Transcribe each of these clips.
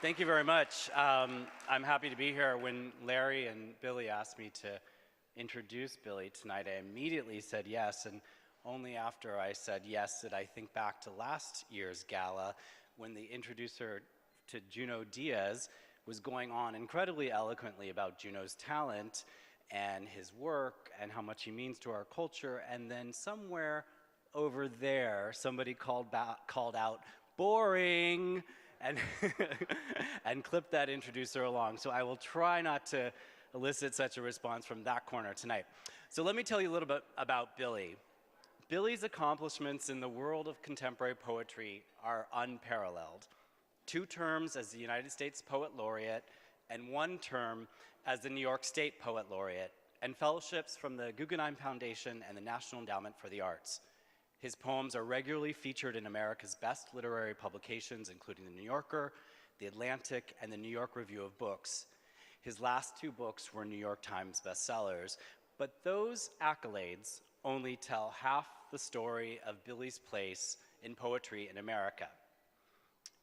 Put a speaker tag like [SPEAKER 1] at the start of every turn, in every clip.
[SPEAKER 1] Thank you very much. I'm happy to be here. When Larry and Billy asked me to introduce Billy tonight, I immediately said yes, and only after I said yes did I think back to last year's gala when the introducer to Junot Diaz was going on incredibly eloquently about Junot's talent and his work and how much he means to our culture, and then somewhere over there somebody called out, "Boring!" and, and clip that introducer along. So I will try not to elicit such a response from that corner tonight. So let me tell you a little bit about Billy. Billy's accomplishments in the world of contemporary poetry are unparalleled. 2 terms as the United States Poet Laureate and 1 term as the New York State Poet Laureate, and fellowships from the Guggenheim Foundation and the National Endowment for the Arts. His poems are regularly featured in America's best literary publications, including The New Yorker, The Atlantic, and the New York Review of Books. His last 2 books were New York Times bestsellers, but those accolades only tell half the story of Billy's place in poetry in America.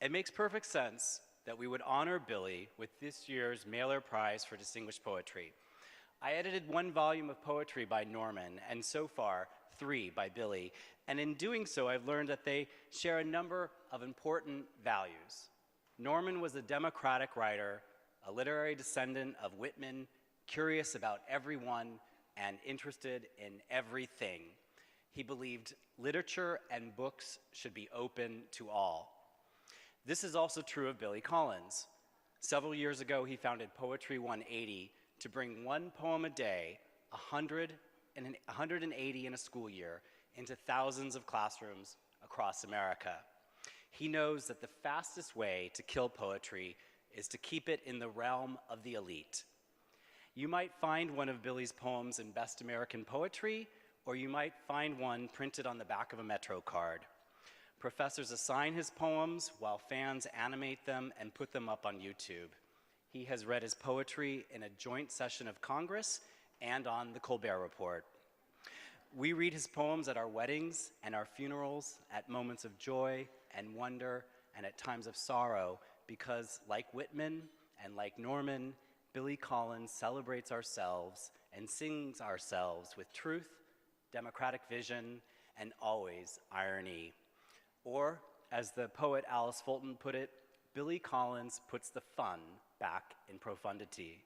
[SPEAKER 1] It makes perfect sense that we would honor Billy with this year's Mailer Prize for Distinguished Poetry. I edited 1 volume of poetry by Norman, and so far, 3 by Billy, and in doing so, I've learned that they share a number of important values. Norman was a democratic writer, a literary descendant of Whitman, curious about everyone and interested in everything. He believed literature and books should be open to all. This is also true of Billy Collins. Several years ago, he founded Poetry 180 to bring 1 poem a day, 180 in a school year, into thousands of classrooms across America. He knows that the fastest way to kill poetry is to keep it in the realm of the elite. You might find one of Billy's poems in Best American Poetry, or you might find one printed on the back of a Metro card. Professors assign his poems while fans animate them and put them up on YouTube. He has read his poetry in a joint session of Congress and on the Colbert Report. We read his poems at our weddings and our funerals, at moments of joy and wonder, and at times of sorrow, because like Whitman and like Norman, Billy Collins celebrates ourselves and sings ourselves with truth, democratic vision, and always irony. Or, as the poet Alice Fulton put it, Billy Collins puts the fun back in profundity.